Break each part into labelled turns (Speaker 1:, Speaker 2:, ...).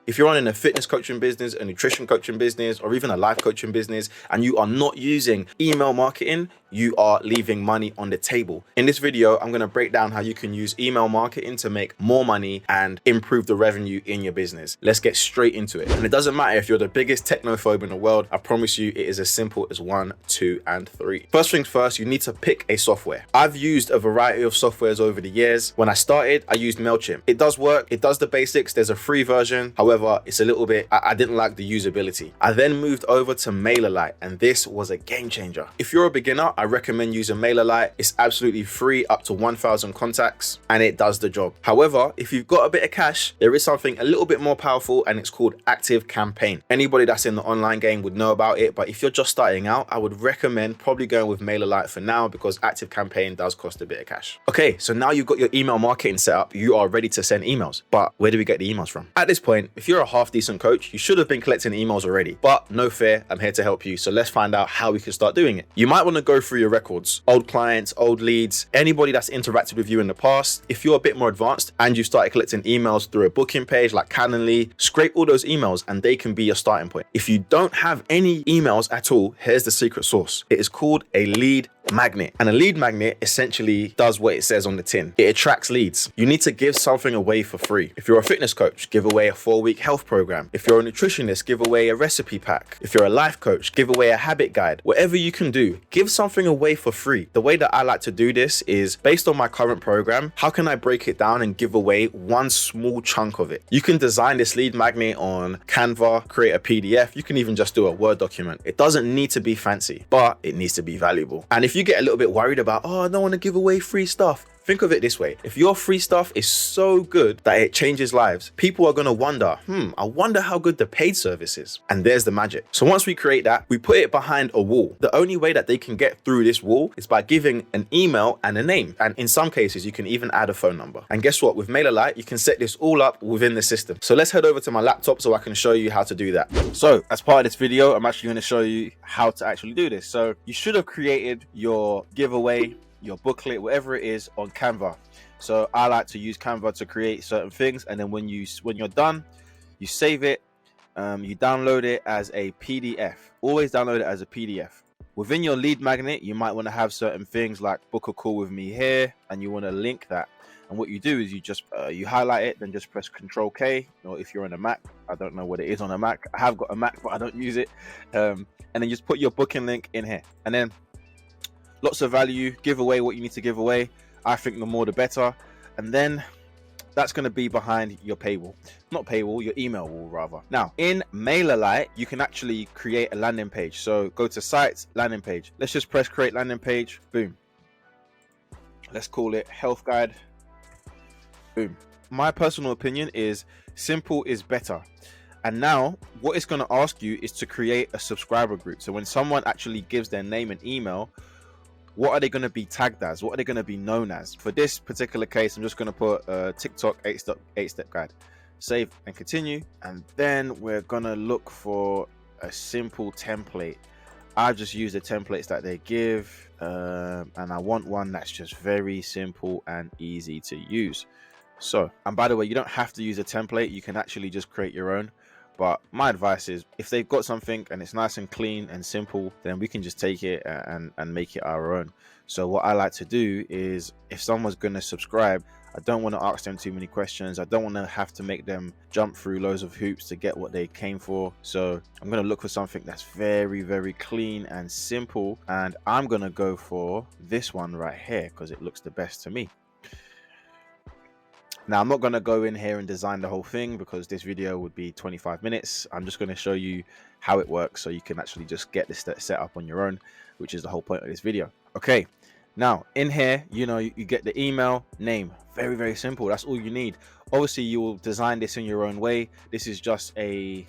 Speaker 1: If you're running a fitness coaching business, a nutrition coaching business, or even a life coaching business, and you are not using email marketing, you are leaving money on the table. In this video, I'm going to break down how you can use email marketing to make more money and improve the revenue in your business. Let's get straight into it. And it doesn't matter if you're the biggest technophobe in the world, I promise you it is as simple as 1, 2, and 3. First things first, you need to pick a software. I've used a variety of softwares over the years. When I started, I used MailChimp. It does work, it does the basics. There's a free version. However, it's a little bit, I didn't like the usability. I then moved over to Mailerlite, and this was a game changer. If you're a beginner, I recommend using Mailerlite. It's absolutely free, up to 1,000 contacts, and it does the job. However, if you've got a bit of cash, there is something a little bit more powerful, and it's called Active Campaign. Anybody that's in the online game would know about it, but if you're just starting out, I would recommend probably going with Mailerlite for now, because Active Campaign does cost a bit of cash. Okay, so now you've got your email marketing set up, you are ready to send emails. But where do we get the emails from? At this point, if you're a half decent coach, you should have been collecting emails already, but no fear, I'm here to help you. So let's find out how we can start doing it. You might want to go through your records, old clients, old leads, anybody that's interacted with you in the past. If you're a bit more advanced and you started collecting emails through a booking page like Calendly, scrape all those emails and they can be your starting point. If you don't have any emails at all, here's the secret sauce. It is called a lead magnet. And a lead magnet essentially does what it says on the tin. It attracts leads. You need to give something away for free. If you're a fitness coach, give away a 4-week health program. If you're a nutritionist, give away a recipe pack. If you're a life coach, give away a habit guide. Whatever you can do, give something away for free. The way that I like to do this is based on my current program. How can I break it down and give away one small chunk of it? You can design this lead magnet on Canva, create a PDF. You can even just do a Word document. It doesn't need to be fancy, but it needs to be valuable. And if you get a little bit worried about, oh, I don't want to give away free stuff, think of it this way. If your free stuff is so good that it changes lives, people are going to wonder, I wonder how good the paid service is. And there's the magic. So once we create that, we put it behind a wall. The only way that they can get through this wall is by giving an email and a name. And in some cases, you can even add a phone number. And guess what? With Mailerlite, you can set this all up within the system. So let's head over to my laptop so I can show you how to do that. So as part of this video, I'm actually going to show you how to actually do this. So you should have created your giveaway, your booklet, whatever it is, on Canva. So I like to use Canva to create certain things, and then when you're done, you save it, you download it as a PDF. Always download it as a PDF. Within your lead magnet, you might want to have certain things like book a call with me here, and you want to link that. And what you do is you just you highlight it, then just press Control K. Or if you're on a Mac, I don't know what it is on a Mac. I have got a Mac, but I don't use it. And then just put your booking link in here, and then lots of value, give away what you need to give away. I think the more the better. And then that's going to be behind your paywall. Not paywall, your email wall rather. Now, in Mailerlite, you can actually create a landing page. So go to Sites, Landing Page. Let's just press Create Landing Page. Boom. Let's call it Health Guide. Boom. My personal opinion is simple is better. And now what it's going to ask you is to create a subscriber group. So when someone actually gives their name and email, what are they going to be tagged as? What are they going to be known as? For this particular case, I'm just going to put TikTok 8-step guide. Save and continue. And then we're going to look for a simple template. I've just used the templates that they give. And I want one that's just very simple and easy to use. So, and by the way, you don't have to use a template. You can actually just create your own. But my advice is, if they've got something and it's nice and clean and simple, then we can just take it and make it our own. So what I like to do is, if someone's going to subscribe, I don't want to ask them too many questions. I don't want to have to make them jump through loads of hoops to get what they came for. So I'm going to look for something that's very, very clean and simple. And I'm going to go for this one right here because it looks the best to me. Now, I'm not going to go in here and design the whole thing because this video would be 25 minutes. I'm just going to show you how it works so you can actually just get this set up on your own, which is the whole point of this video. Okay, now in here, you get the email, name. Very, very simple. That's all you need. Obviously, you will design this in your own way. This is just a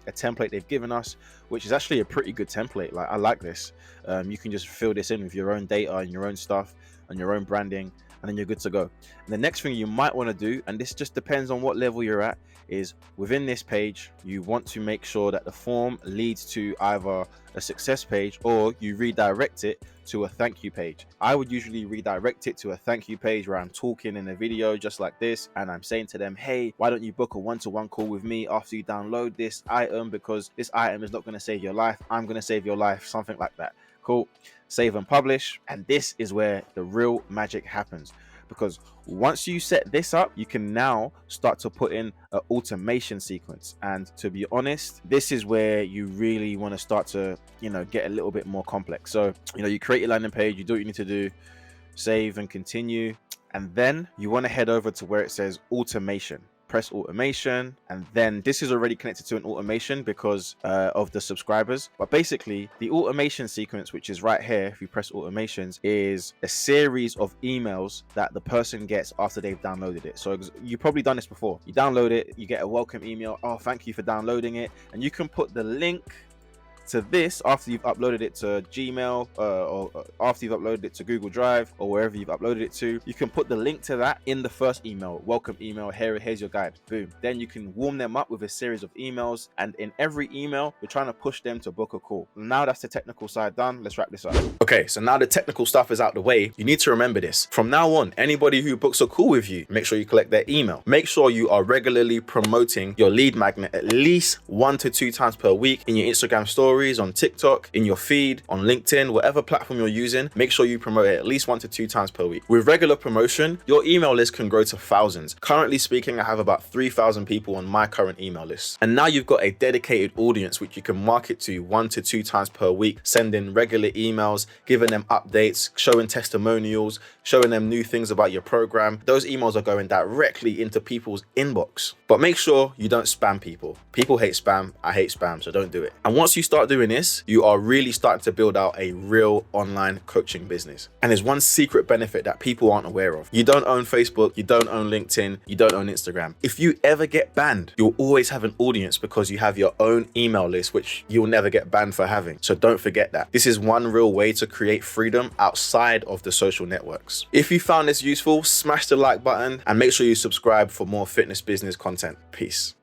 Speaker 1: template they've given us, which is actually a pretty good template. Like, I like this. You can just fill this in with your own data and your own stuff and your own branding. and then you're good to go. And the next thing you might want to do, and this just depends on what level you're at, is within this page, you want to make sure that the form leads to either a success page or you redirect it to a thank you page. I would usually redirect it to a thank you page where I'm talking in a video just like this, and I'm saying to them, hey, why don't you book a one-to-one call with me after you download this item, because this item is not going to save your life, I'm going to save your life, something like that. Cool. Save and publish. And this is where the real magic happens, because once you set this up, you can now start to put in an automation sequence. And to be honest, this is where you really want to start to, get a little bit more complex. So, you create your landing page, you do what you need to do, save and continue. And then you want to head over to where it says automation. Press automation, and then this is already connected to an automation because of the subscribers. But basically, the automation sequence, which is right here, if you press automations, is a series of emails that the person gets after they've downloaded it. So you've probably done this before. You download it, you get a welcome email. Oh, thank you for downloading it. And you can put the link to this after you've uploaded it to Gmail or after you've uploaded it to Google Drive or wherever you've uploaded it to. You can put the link to that in the first email, welcome email, here's your guide, boom. Then you can warm them up with a series of emails, and in every email you're trying to push them to book a call. Now that's the technical side done. Let's wrap this up. Okay, so now the technical stuff is out the way. You need to remember this. From now on, anybody who books a call with you, make sure you collect their email. Make sure you are regularly promoting your lead magnet at least 1 to 2 times per week in your Instagram stories, on TikTok, in your feed, on LinkedIn, whatever platform you're using. Make sure you promote it at least 1 to 2 times per week. With regular promotion, your email list can grow to thousands. Currently speaking, I have about 3,000 people on my current email list. And now you've got a dedicated audience which you can market to 1 to 2 times per week, sending regular emails, giving them updates, showing testimonials, showing them new things about your program. Those emails are going directly into people's inbox. But make sure you don't spam people. People hate spam. I hate spam, so don't do it. And once you start doing this, you are really starting to build out a real online coaching business. And there's one secret benefit that people aren't aware of. You don't own Facebook, you don't own LinkedIn, you don't own Instagram. If you ever get banned, you'll always have an audience because you have your own email list, which you'll never get banned for having. So don't forget that. This is one real way to create freedom outside of the social networks. If you found this useful, smash the like button and make sure you subscribe for more fitness business content. Peace.